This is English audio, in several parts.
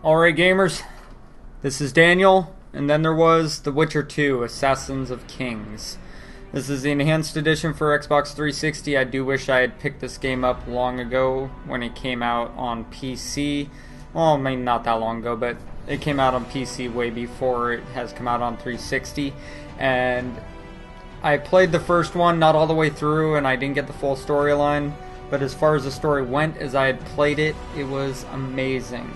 Alright gamers, this is Daniel, and then there was The Witcher 2, Assassins of Kings. This is the enhanced edition for Xbox 360. I do wish I had picked this game up long ago when it came out on PC. Well, maybe not that long ago, but it came out on PC way before it has come out on 360. And I played the first one, not all the way through, and I didn't get the full storyline. But as far as the story went, as I had played it, it was amazing.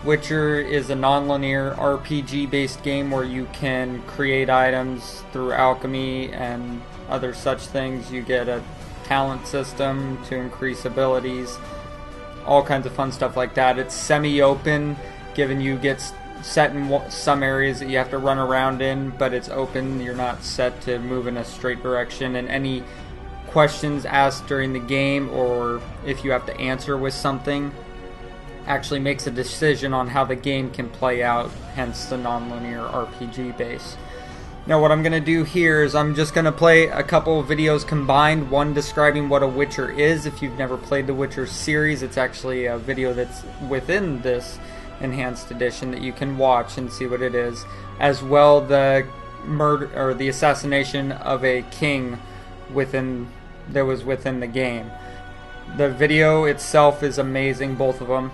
Witcher is a non-linear RPG-based game where you can create items through alchemy and other such things. You get a talent system to increase abilities, all kinds of fun stuff like that. It's semi-open, given you get set in some areas that you have to run around in, but it's open. You're not set to move in a straight direction, and any questions asked during the game, or if you have to answer with something, actually makes a decision on how the game can play out, hence the non-linear RPG base. Now what I'm going to do here is I'm just going to play a couple of videos combined, one describing what a Witcher is. If you've never played the Witcher series, it's actually a video that's within this enhanced edition that you can watch and see what it is, as well the murder or the assassination of a king that was within the game. The video itself is amazing, both of them.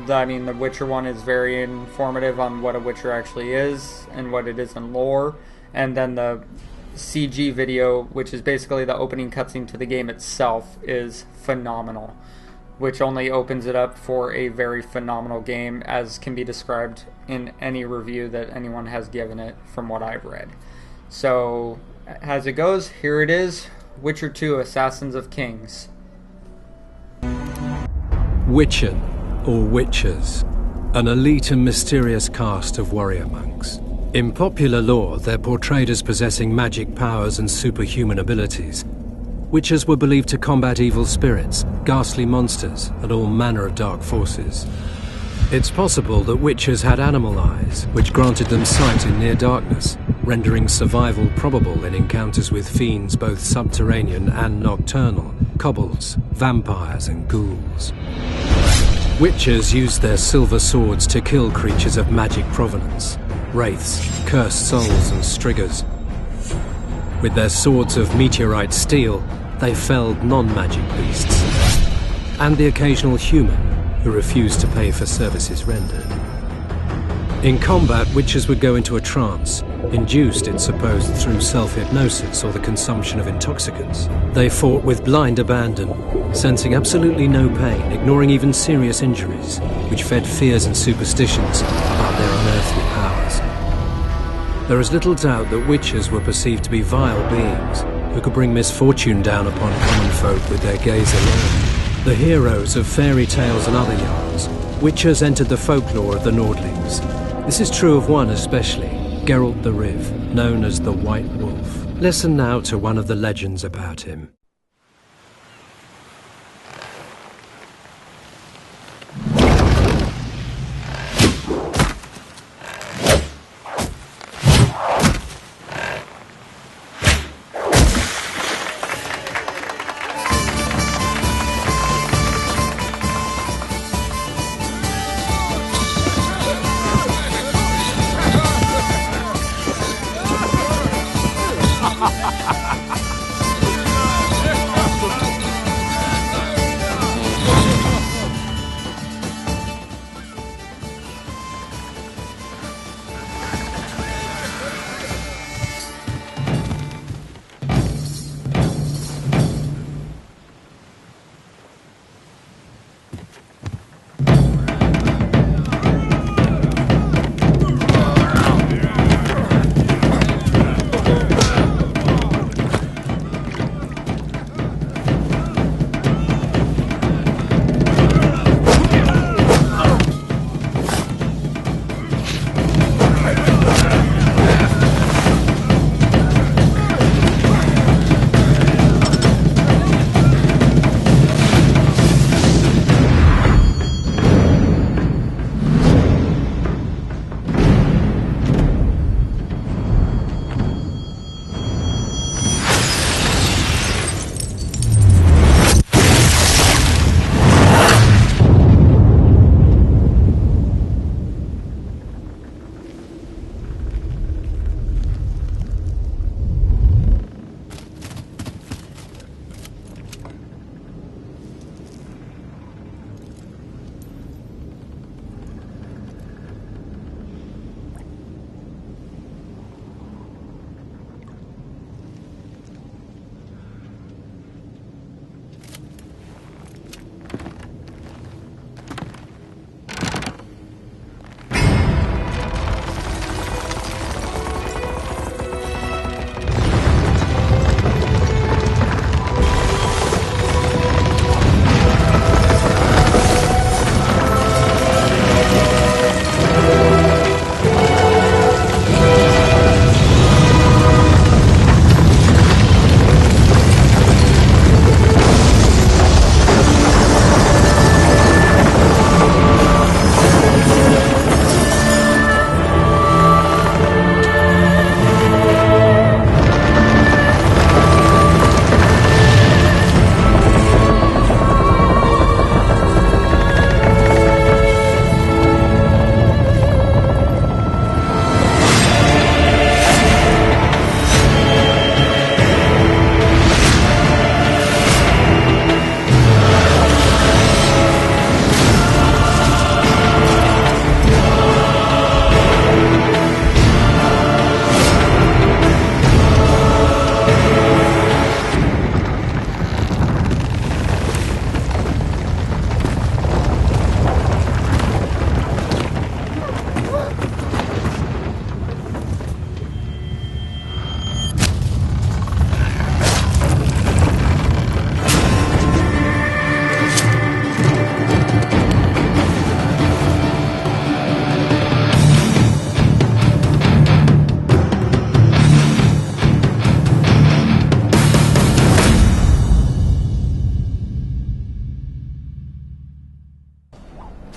The Witcher one is very informative on what a Witcher actually is and what it is in lore, and then the CG video, which is basically the opening cutscene to the game itself, is phenomenal, which only opens it up for a very phenomenal game, as can be described in any review that anyone has given it from what I've read. So, as it goes, here it is, Witcher 2, Assassins of Kings. Witchen, or Witchers, an elite and mysterious caste of warrior monks. In popular lore, they're portrayed as possessing magic powers and superhuman abilities. Witchers were believed to combat evil spirits, ghastly monsters, and all manner of dark forces. It's possible that Witchers had animal eyes, which granted them sight in near darkness, rendering survival probable in encounters with fiends both subterranean and nocturnal, kobolds, vampires, and ghouls. Witchers used their silver swords to kill creatures of magic provenance, wraiths, cursed souls, and striggers. With their swords of meteorite steel, they felled non-magic beasts, and the occasional human who refused to pay for services rendered. In combat, Witchers would go into a trance, induced, it's supposed, through self-hypnosis or the consumption of intoxicants. They fought with blind abandon, sensing absolutely no pain, ignoring even serious injuries, which fed fears and superstitions about their unearthly powers. There is little doubt that Witchers were perceived to be vile beings who could bring misfortune down upon common folk with their gaze alone. The heroes of fairy tales and other yarns, Witchers entered the folklore of the Nordlings. This is true of one especially, Geralt the Riv, known as the White Wolf. Listen now to one of the legends about him.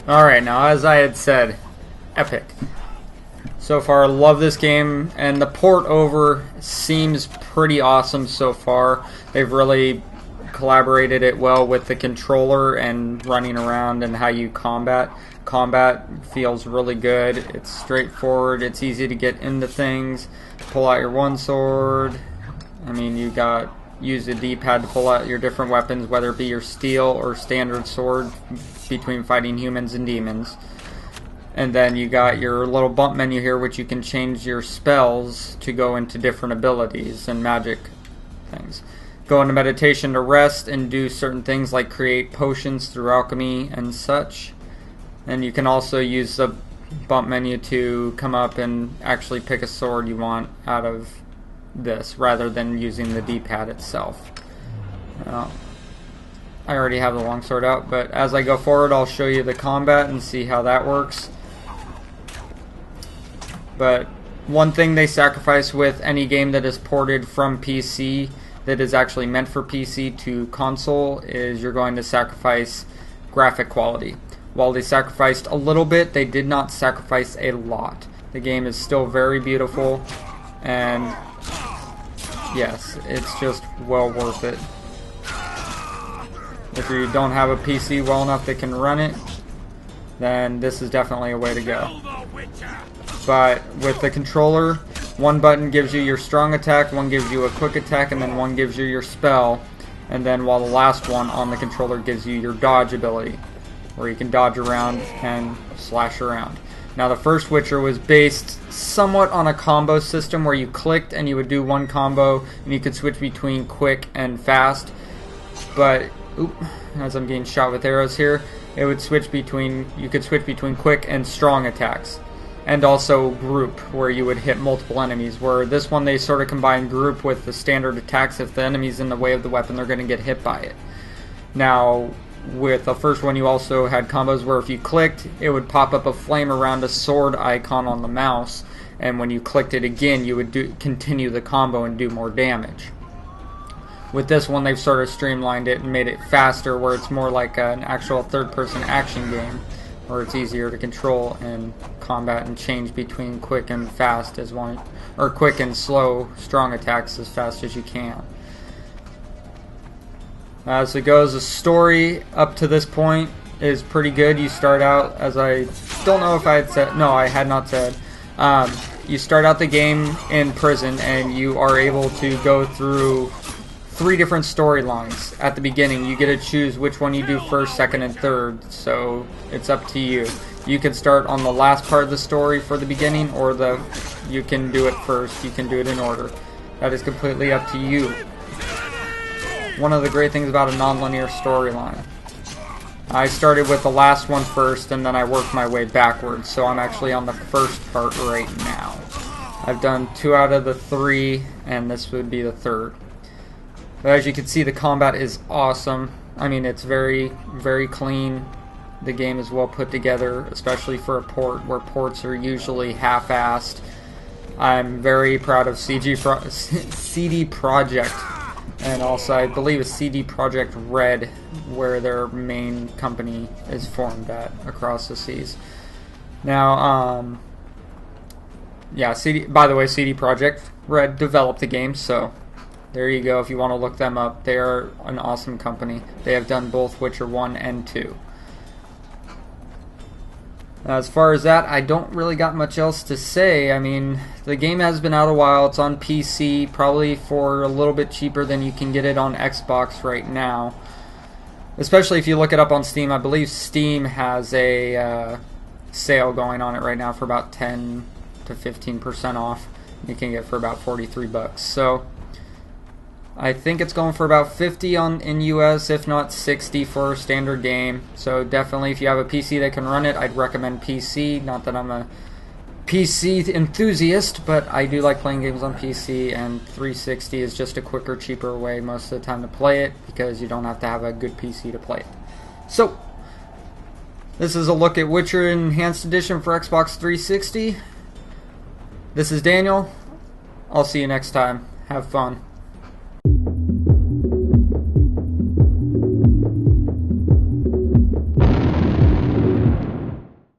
Alright, now as I had said, epic. So far, love this game, and the port over seems pretty awesome so far. They've really collaborated it well with the controller and running around and how you combat. Combat feels really good. It's straightforward. It's easy to get into things. Pull out your one sword. I mean, you got use the D-pad to pull out your different weapons, whether it be your steel or standard sword between fighting humans and demons. And then you got your little bump menu here, which you can change your spells to go into different abilities and magic things. Go into meditation to rest and do certain things like create potions through alchemy and such. And you can also use the bump menu to come up and actually pick a sword you want out of this rather than using the D-pad itself. I already have the longsword out, but as I go forward I'll show you the combat and see how that works. But one thing they sacrifice with any game that is ported from PC that is actually meant for PC to console is you're going to sacrifice graphic quality. While they sacrificed a little bit, they did not sacrifice a lot. The game is still very beautiful, and yes, it's just well worth it. If you don't have a PC well enough that can run it, then this is definitely a way to go. But with the controller, one button gives you your strong attack, one gives you a quick attack, and then one gives you your spell. And then while the last one on the controller gives you your dodge ability, where you can dodge around and slash around. Now the first Witcher was based somewhat on a combo system where you clicked and you would do one combo and you could switch between quick and fast. But as I'm getting shot with arrows here, it would switch between you could switch between quick and strong attacks. And also group, where you would hit multiple enemies, where this one they sort of combine group with the standard attacks. If the enemy's in the way of the weapon, they're going to get hit by it. Now with the first one you also had combos where if you clicked, it would pop up a flame around a sword icon on the mouse, and when you clicked it again you would continue the combo and do more damage. With this one they've sort of streamlined it and made it faster, where it's more like an actual third-person action game, where it's easier to control and combat and change between quick and fast as one, or quick and slow strong attacks as fast as you can. As it goes, the story up to this point is pretty good. You start out, as I don't know if I had said, no I had not said, you start out the game in prison and you are able to go through 3 different storylines. At the beginning you get to choose which one you do first, second, and third, so it's up to you. You can start on the last part of the story for the beginning, or you can do it first. You can do it in order. That is completely up to you. One of the great things about a non-linear storyline. I started with the last one first and then I worked my way backwards, so I'm actually on the first part right now. I've done 2 out of the 3 and this would be the 3rd. But as you can see, the combat is awesome. I mean, it's very, very clean. The game is well put together, especially for a port where ports are usually half-assed. I'm very proud of CD Projekt, and also I believe it's CD Projekt Red, where their main company is formed at across the seas. Now, yeah, by the way, CD Projekt Red developed the game, so there you go if you want to look them up. They are an awesome company. They have done both Witcher 1 and 2. As far as that, I don't really got much else to say. I mean, the game has been out a while. It's on PC, probably for a little bit cheaper than you can get it on Xbox right now. Especially if you look it up on Steam. I believe Steam has a sale going on it right now for about 10 to 15% off. You can get it for about $43. So I think it's going for about 50 in US, if not 60 for a standard game. So definitely, if you have a PC that can run it, I'd recommend PC. Not that I'm a PC enthusiast, but I do like playing games on PC, and 360 is just a quicker, cheaper way most of the time to play it, because you don't have to have a good PC to play it. So, this is a look at Witcher Enhanced Edition for Xbox 360. This is Daniel. I'll see you next time. Have fun.